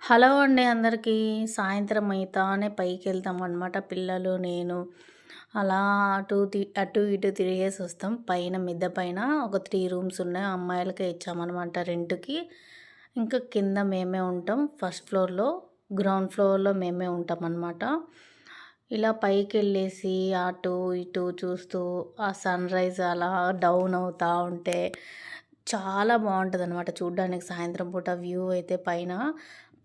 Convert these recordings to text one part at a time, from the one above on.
Hello అండి అందరికీ. సాయంత్రం అయితానే పైకెళ్తామనమాట పిల్లలు, నేను. అలా అటు ఇటు తిరిగేసొస్తాం. పైన మిద్దె పైన ఒక 3 రూమ్స్ ఉన్నాయి. అమ్మాయిలకే ఇచ్చామనమాట రెంట్‌కి. ఇంకా కింద మేమే ఉంటాం. ఫస్ట్ ఫ్లోర్‌లో, గ్రౌండ్ ఫ్లోర్‌లో మేమే ఉంటామనమాట. ఇలా పైకెళ్ళేసి అటు ఇటు చూస్తూ ఆ సన్‌రైజ్ అలా డౌన్ అవుతా ఉంటే చాలా బావుంటదనమాట చూడ్డానికి. సాయంత్రం పూట వ్యూ అయితే పైన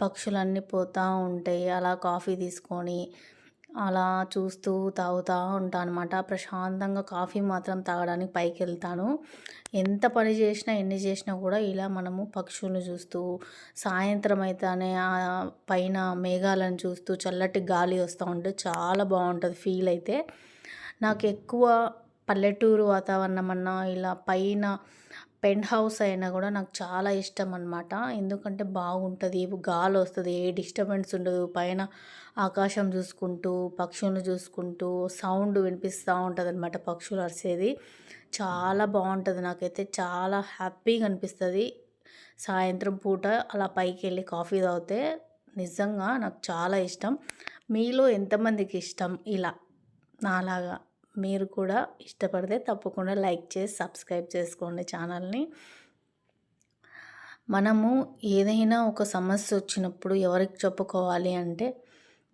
పక్షులన్నీ పోతా ఉంటాయి. అలా కాఫీ తీసుకొని, అలా చూస్తూ తాగుతా ఉంటా అనమాట. ప్రశాంతంగా కాఫీ మాత్రం తాగడానికి పైకెళ్తాను. ఎంత పని చేసినా, ఎన్ని చేసినా కూడా ఇలా మనము పక్షుల్ని చూస్తూ, సాయంత్రం అయితానే పైన మేఘాలను చూస్తూ చల్లటి గాలి వస్తా ఉంటే చాలా బావుంటది ఫీల్ అయితే. నాకెక్కువ పల్లెటూరు వాతావరణం అన్నా, ఇలా పైన పెంట్ హౌస్ అయినా గూడా నాకు చాలా ఇష్టమనమాట. ఎందుకంటే బాగుంటది. గాలొస్తది. ఏ డిస్టర్బెన్స్ ఉండదు. పైన ఆకాశం జూసుకుంటూ, పక్షులను జూసుకుంటూ సౌండ్ వినిపిస్తా ఉంటదనమాట పక్షులు అరిసేది. చాలా బావుంటది. నాకైతే చాలా హ్యాపీగా అనిపిస్తది. సాయంత్రం పూట అలా పైకెళ్ళి కాఫీ తాగితే నిజంగా నాకు చాలా ఇష్టం. మీలో ఎంతమందికి ఇష్టం ఇలా నాలాగా? మీరు కూడా ఇష్టపడితే తప్పకుండా లైక్ చేసి సబ్స్క్రైబ్ చేసుకోండి ఛానల్ని. మనము ఏదైనా ఒక సమస్య వచ్చినప్పుడు ఎవరికి చెప్పుకోవాలి అంటే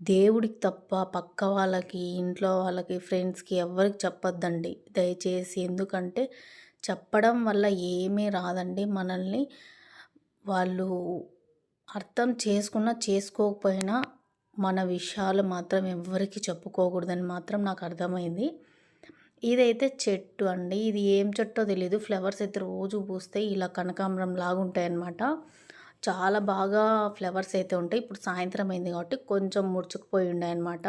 దేవుడికి తప్ప పక్క వాళ్ళకి, ఇంట్లో వాళ్ళకి, ఫ్రెండ్స్‌కి ఎవ్వరికి చెప్పొద్దండి దయచేసి. ఎందుకంటే చెప్పడం వల్ల ఏమీ రాదండి. మనల్ని వాళ్ళు అర్థం చేసుకున్నా, చేసుకోకపోయినా మన విషయాలు మాత్రం ఎవ్వరికీ చెప్పుకోకూడదని మాత్రం నాకు అర్థమైంది. ఇదైతే చెట్టు అండి. ఇది ఏం చెట్టో తెలీదు. ఫ్లవర్స్ అయితే రోజు పూస్తాయి. ఇలా కనకాంబరం లాగుంటాయన్నమాట. చాలా బాగా ఫ్లవర్స్ అయితే ఉంటాయి. ఇప్పుడు సాయంత్రం అయింది కాబట్టి కొంచెం ముడుచుకుపోయి ఉన్నాయన్నమాట.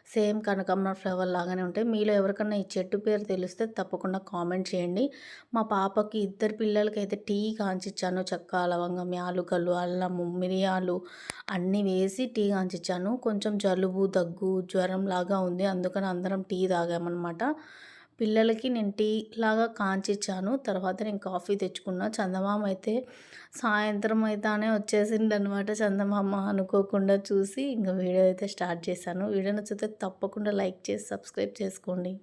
సేమ్ కనకాంబరం ఫ్లవర్ లాగానే ఉంటాయి. మీలో ఎవరికన్నా ఈ చెట్టు పేరు తెలిస్తే తప్పకుండా కామెంట్ చేయండి. మా పాపకి ఇద్దరు పిల్లలకైతే టీ కాంచిచ్చాను. చెక్క, లవంగం, యాలుకలు, అల్లము, మిరియాలు అన్నీ వేసి టీ కాంచిచ్చాను. కొంచెం జలుబు, దగ్గు, జ్వరం లాగా ఉంది. అందుకని అందరం టీ తాగామన్నమాట. పిల్లలకి నేను టీ లాగా కాంచిచ్చాను. తర్వాత నేను కాఫీ తెచ్చుకున్నా. చందమామ అయితే సాయంత్రం అయితానే వచ్చేసిందనమాట. చందమామ అనుకోకుండా చూసి ఇంక వీడియో అయితే స్టార్ట్ చేశాను. వీడియో నచ్చితే తప్పకుండా లైక్ చేసి సబ్స్క్రైబ్ చేసుకోండి.